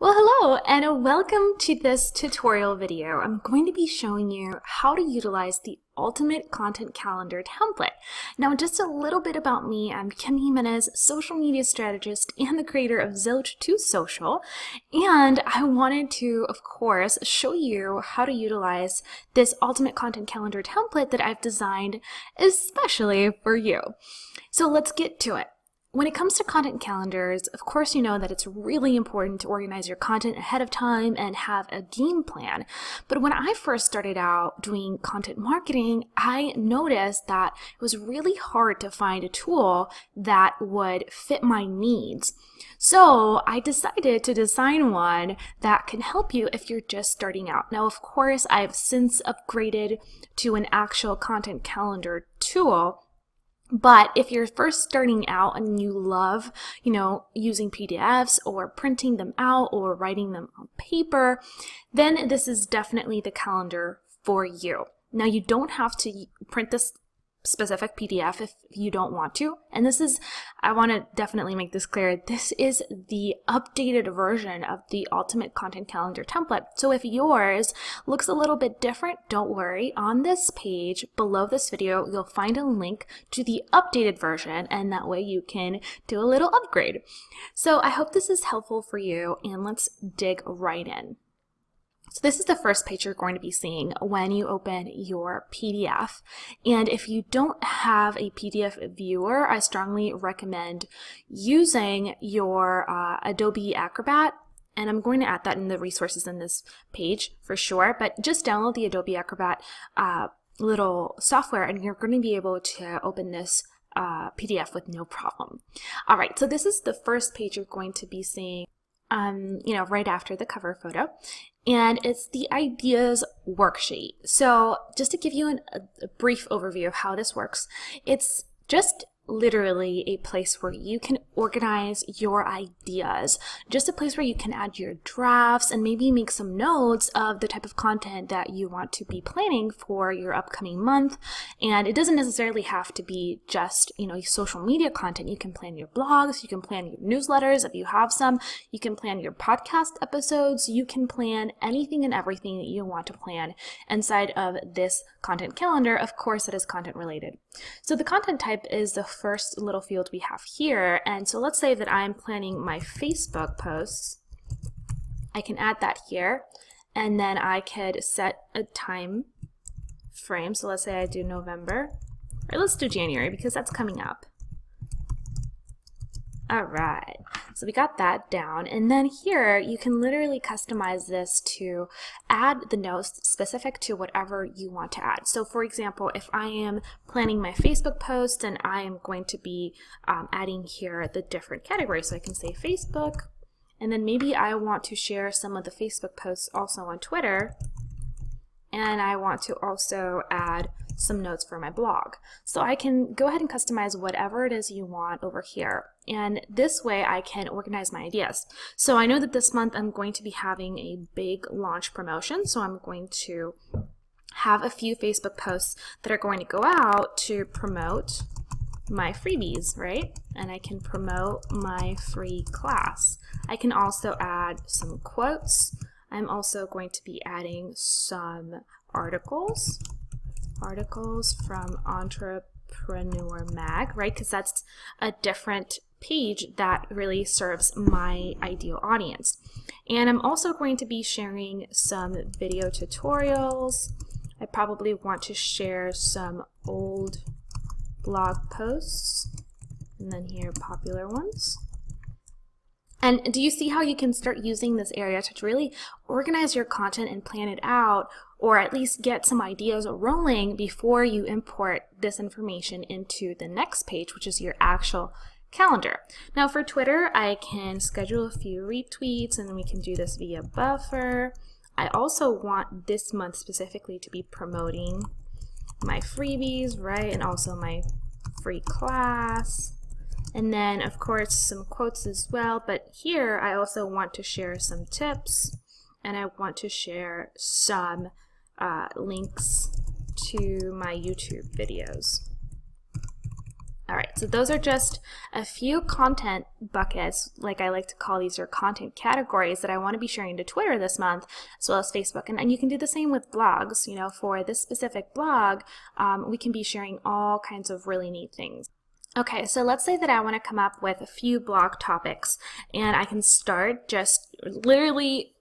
Well, hello and welcome to this tutorial video. I'm going to be showing you how to utilize the ultimate content calendar template. Now, just a little bit about me. I'm Kim Jimenez, social media strategist and the creator of Zilch to Social. And I wanted to, of course, show you how to utilize this ultimate content calendar template that I've designed especially for you. So let's get to it. When it comes to content calendars, of course you know that it's really important to organize your content ahead of time and have a game plan. But when I first started out doing content marketing, I noticed that it was really hard to find a tool that would fit my needs. So I decided to design one that can help you if you're just starting out. Now, of course, I've since upgraded to an actual content calendar tool. But if you're first starting out and you love, using PDFs or printing them out or writing them on paper, then this is definitely the calendar for you. Now, you don't have to print this specific PDF if you don't want to. And I want to definitely make this clear, this is the updated version of the ultimate content calendar template. So if yours looks a little bit different, don't worry. On this page below this video, you'll find a link to the updated version, and that way you can do a little upgrade. So I hope this is helpful for you, and let's dig right in. So this is the first page you're going to be seeing when you open your PDF. And if you don't have a PDF viewer, I strongly recommend using your Adobe Acrobat. And I'm going to add that in the resources in this page for sure. But just download the Adobe Acrobat little software and you're going to be able to open this PDF with no problem. All right, so this is the first page you're going to be seeing. Right after the cover photo, and it's the ideas worksheet. So just to give you a brief overview of how this works, it's just literally a place where you can organize your ideas, just a place where you can add your drafts and maybe make some notes of the type of content that you want to be planning for your upcoming month. And it doesn't necessarily have to be just, social media content. You can plan your blogs, you can plan your newsletters if you have some, you can plan your podcast episodes, you can plan anything and everything that you want to plan inside of this content calendar. Of course, it is content related. So the content type is the first little field we have here. And so let's say that I'm planning my Facebook posts. I can add that here, and then I could set a time frame. So let's say I do November, or let's do January because that's coming up. All right, so we got that down, and then here you can literally customize this to add the notes specific to whatever you want to add. So for example, if I am planning my Facebook post and I am going to be adding here the different categories, so I can say Facebook, and then maybe I want to share some of the Facebook posts also on Twitter, and I want to also add some notes for my blog. So I can go ahead and customize whatever it is you want over here. And this way I can organize my ideas. So I know that this month I'm going to be having a big launch promotion. So I'm going to have a few Facebook posts that are going to go out to promote my freebies, right? And I can promote my free class. I can also add some quotes. I'm also going to be adding some articles from Entrepreneur Mag, right? Because that's a different page that really serves my ideal audience. And I'm also going to be sharing some video tutorials. I probably want to share some old blog posts, and then here popular ones. And do you see how you can start using this area to really organize your content and plan it out, or at least get some ideas rolling before you import this information into the next page, which is your actual calendar. Now for Twitter, I can schedule a few retweets, and we can do this via Buffer. I also want this month specifically to be promoting my freebies, right, and also my free class. And then, of course, some quotes as well. But here, I also want to share some tips, and I want to share some links to my YouTube videos. All right, so those are just a few content buckets, like I like to call these, or content categories that I want to be sharing to Twitter this month, as well as Facebook. And you can do the same with blogs. You know, for this specific blog, we can be sharing all kinds of really neat things. Okay, so let's say that I want to come up with a few blog topics, and I can start just literally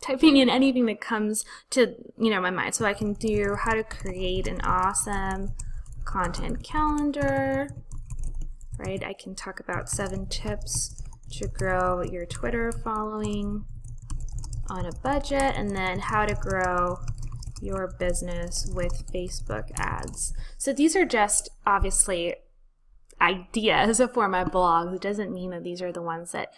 typing in anything that comes to, you know, my mind. So I can do how to create an awesome content calendar, right? I can talk about 7 tips to grow your Twitter following on a budget, and then how to grow your business with Facebook ads. So these are just obviously ideas for my blogs. It doesn't mean that these are the ones that,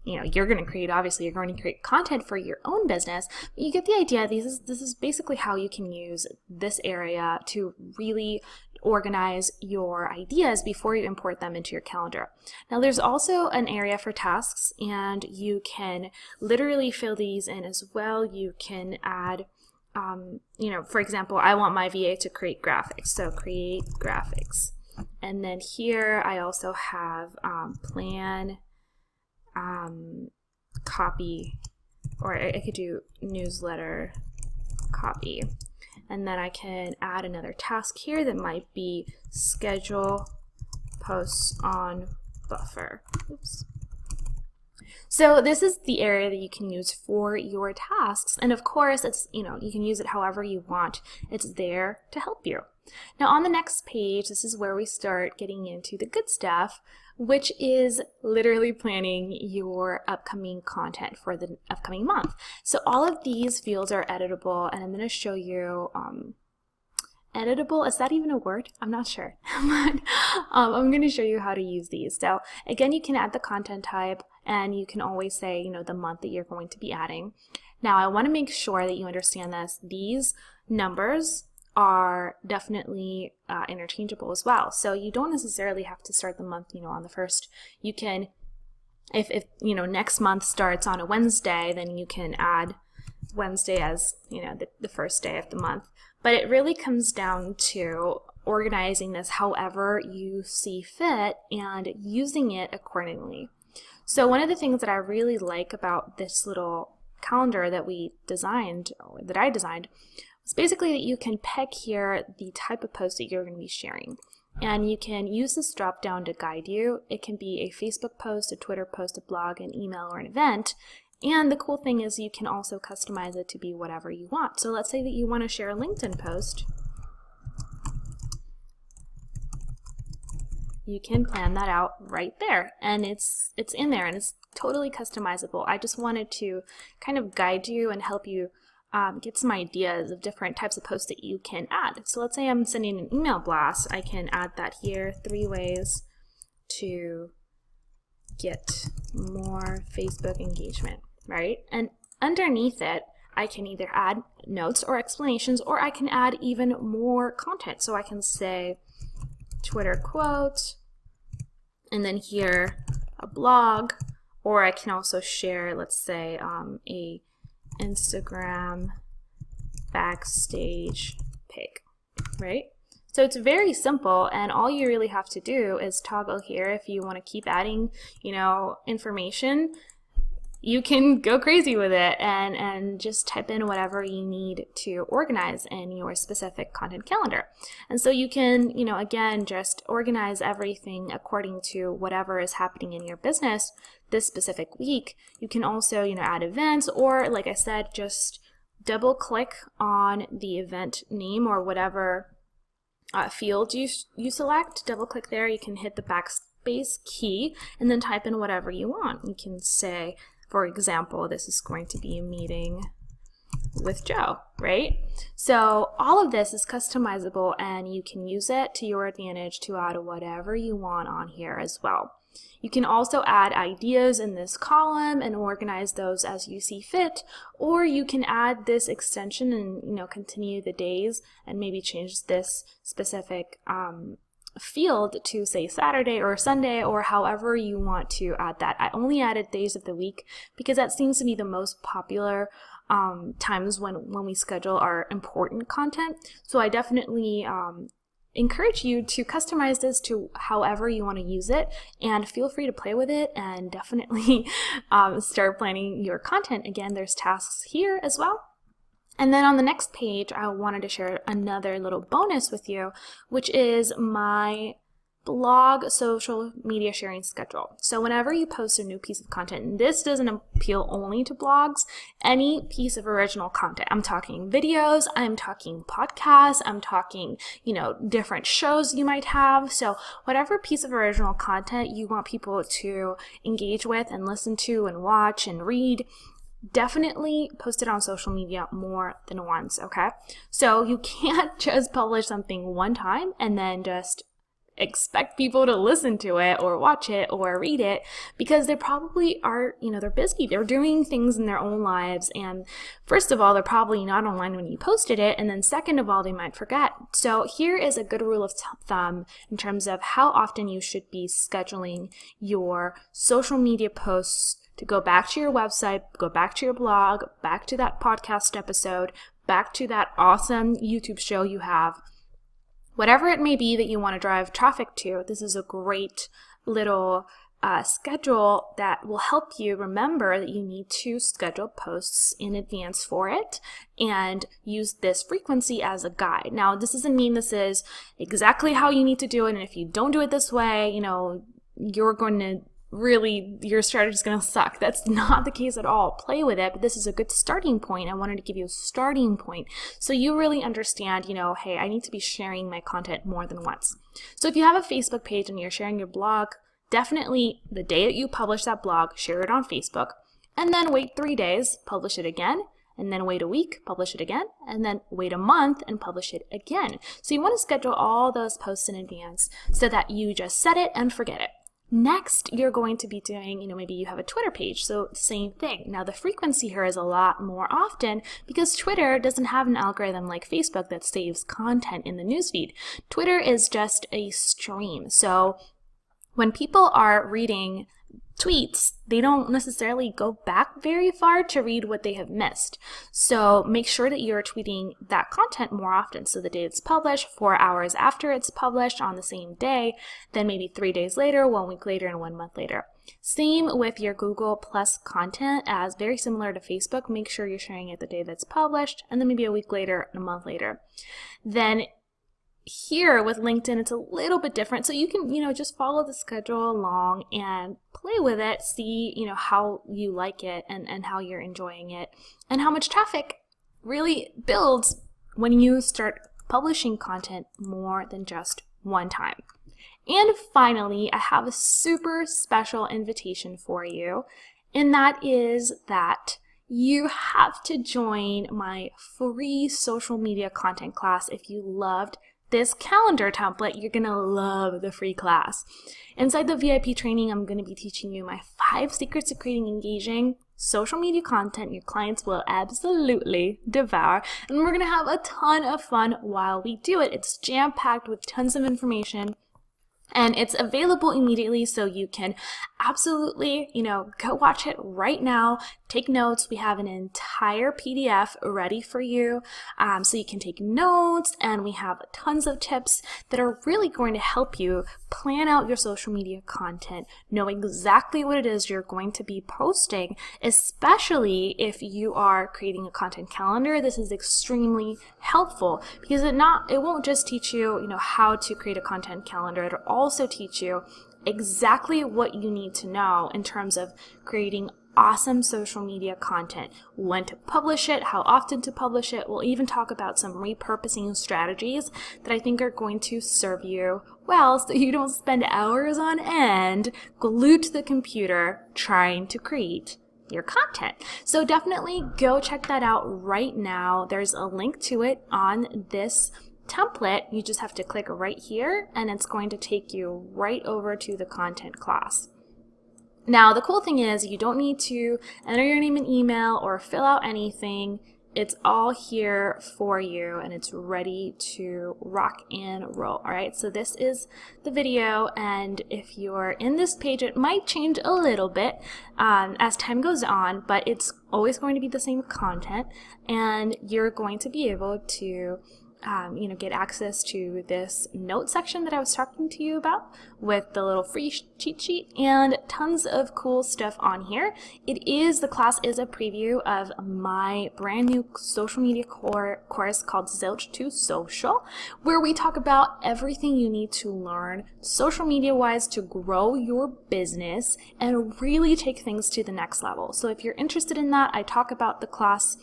you know, you're going to create. Obviously, you're going to create content for your own business, but you get the idea. This is basically how you can use this area to really organize your ideas before you import them into your calendar. Now, there's also an area for tasks, and you can literally fill these in as well. You can add, you know, for example, I want my VA to create graphics, so create graphics. And then here I also have plan, copy, or I could do newsletter copy. And then I can add another task here that might be schedule posts on buffer. Oops. So this is the area that you can use for your tasks, and of course it's, you know, you can use it however you want. It's there to help you. Now on the next page, this is where we start getting into the good stuff, which is literally planning your upcoming content for the upcoming month. So all of these fields are editable, and I'm going to show you editable, is that even a word? I'm not sure. But I'm going to show you how to use these. So again, you can add the content type, and you can always say, you know, the month that you're going to be adding. Now I want to make sure that you understand this. These numbers are definitely interchangeable as well. So you don't necessarily have to start the month, you know, on the 1st. You can, if you know, next month starts on a Wednesday, then you can add Wednesday as, you know, the first day of the month. But it really comes down to organizing this however you see fit and using it accordingly. So one of the things that I really like about this little calendar that we designed, or that I designed, was basically that you can pick here the type of post that you're going to be sharing. And you can use this drop down to guide you. It can be a Facebook post, a Twitter post, a blog, an email, or an event. And the cool thing is you can also customize it to be whatever you want. So let's say that you want to share a LinkedIn post. You can plan that out right there, and it's in there, and it's totally customizable. I just wanted to kind of guide you and help you get some ideas of different types of posts that you can add. So let's say I'm sending an email blast. I can add that here, 3 ways to get more Facebook engagement, right? And underneath it, I can either add notes or explanations, or I can add even more content. So I can say Twitter quote, and then here a blog, or I can also share, let's say, a Instagram backstage pic, right? So it's very simple, and all you really have to do is toggle here. If you want to keep adding, you know, information, you can go crazy with it and just type in whatever you need to organize in your specific content calendar. And so you can, you know, again, just organize everything according to whatever is happening in your business this specific week. You can also, you know, add events, or like I said, just double click on the event name or whatever field you select. Double click there. You can hit the backspace key and then type in whatever you want. You can say, for example, this is going to be a meeting with Joe, right? So all of this is customizable, and you can use it to your advantage to add whatever you want on here as well. You can also add ideas in this column and organize those as you see fit, or you can add this extension and, you know, continue the days and maybe change this specific field to say Saturday or Sunday, or however you want to add that. I only added days of the week because that seems to be the most popular times when we schedule our important content. So I definitely encourage you to customize this to however you want to use it, and feel free to play with it and definitely start planning your content. Again, there's tasks here as well. And then on the next page, I wanted to share another little bonus with you, which is my blog social media sharing schedule. So whenever you post a new piece of content, and this doesn't appeal only to blogs, any piece of original content. I'm talking videos, I'm talking podcasts, I'm talking, different shows you might have. So whatever piece of original content you want people to engage with and listen to and watch and read, definitely post it on social media more than once, okay? So you can't just publish something one time and then just expect people to listen to it or watch it or read it, because they probably are, they're busy. They're doing things in their own lives. And first of all, they're probably not online when you posted it. And then second of all, they might forget. So here is a good rule of thumb in terms of how often you should be scheduling your social media posts to go back to your website, go back to your blog, back to that podcast episode, back to that awesome YouTube show you have. Whatever it may be that you want to drive traffic to, this is a great little schedule that will help you remember that you need to schedule posts in advance for it and use this frequency as a guide. Now, this doesn't mean this is exactly how you need to do it, and if you don't do it this way, you're going to your strategy is going to suck. That's not the case at all. Play with it, but this is a good starting point. I wanted to give you a starting point so you really understand, hey, I need to be sharing my content more than once. So if you have a Facebook page and you're sharing your blog, definitely the day that you publish that blog, share it on Facebook, and then wait 3 days, publish it again, and then wait a week, publish it again, and then wait a month and publish it again. So you want to schedule all those posts in advance so that you just set it and forget it. Next, you're going to be doing, maybe you have a Twitter page, so same thing. Now, the frequency here is a lot more often because Twitter doesn't have an algorithm like Facebook that saves content in the newsfeed. Twitter is just a stream. So when people are reading tweets, they don't necessarily go back very far to read what they have missed. So make sure that you're tweeting that content more often. So the day it's published, 4 hours after it's published on the same day, then maybe 3 days later, 1 week later, and 1 month later. Same with your Google Plus content, as very similar to Facebook. Make sure you're sharing it the day that's published, and then maybe a week later and a month later. Then here with LinkedIn, it's a little bit different. So you can, just follow the schedule along and play with it, see, how you like it and how you're enjoying it and how much traffic really builds when you start publishing content more than just one time. And finally, I have a super special invitation for you, and that is that you have to join my free social media content class. If you loved this calendar template, you're going to love the free class. Inside the VIP training, I'm going to be teaching you my 5 secrets to creating engaging social media content your clients will absolutely devour. And we're going to have a ton of fun while we do it. It's jam-packed with tons of information. And it's available immediately, so you can absolutely, go watch it right now. Take notes. We have an entire PDF ready for you, so you can take notes, and we have tons of tips that are really going to help you plan out your social media content, know exactly what it is you're going to be posting, especially if you are creating a content calendar. This is extremely helpful because it won't just teach you, how to create a content calendar. It'll also teach you exactly what you need to know in terms of creating awesome social media content, when to publish it, how often to publish it. We'll even talk about some repurposing strategies that I think are going to serve you well so you don't spend hours on end glued to the computer trying to create your content. So definitely go check that out right now. There's a link to it on this template. You just have to click right here and it's going to take you right over to the content class. Now, the cool thing is you don't need to enter your name and email or fill out anything. It's all here for you and it's ready to rock and roll. All right, so this is the video, and if you're in this page, it might change a little bit as time goes on, but it's always going to be the same content, and you're going to be able to get access to this note section that I was talking to you about with the little free cheat sheet and tons of cool stuff on here. The class is a preview of my brand new social media course called Zilch to Social, where we talk about everything you need to learn social media wise to grow your business and really take things to the next level. So if you're interested in that, I talk about the course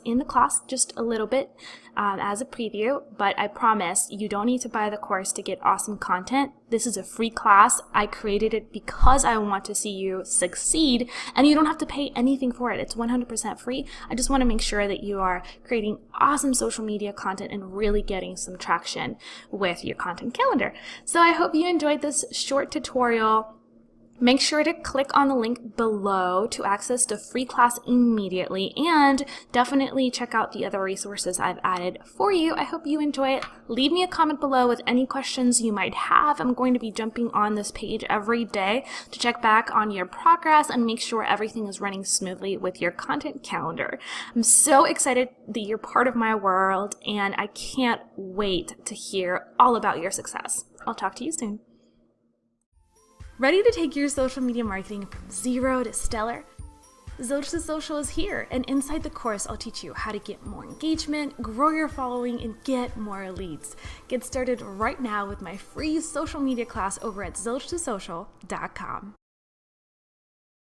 in the class just a little bit as a preview, but I promise you don't need to buy the course to get awesome content. This is a free class. I created it because I want to see you succeed, and you don't have to pay anything for it. It's 100% free. I just want to make sure that you are creating awesome social media content and really getting some traction with your content calendar. So I hope you enjoyed this short tutorial. Make sure to click on the link below to access the free class immediately, and definitely check out the other resources I've added for you. I hope you enjoy it. Leave me a comment below with any questions you might have. I'm going to be jumping on this page every day to check back on your progress and make sure everything is running smoothly with your content calendar. I'm so excited that you're part of my world, and I can't wait to hear all about your success. I'll talk to you soon. Ready to take your social media marketing from zero to stellar? Zilch to Social is here, and inside the course, I'll teach you how to get more engagement, grow your following, and get more leads. Get started right now with my free social media class over at zilchtosocial.com.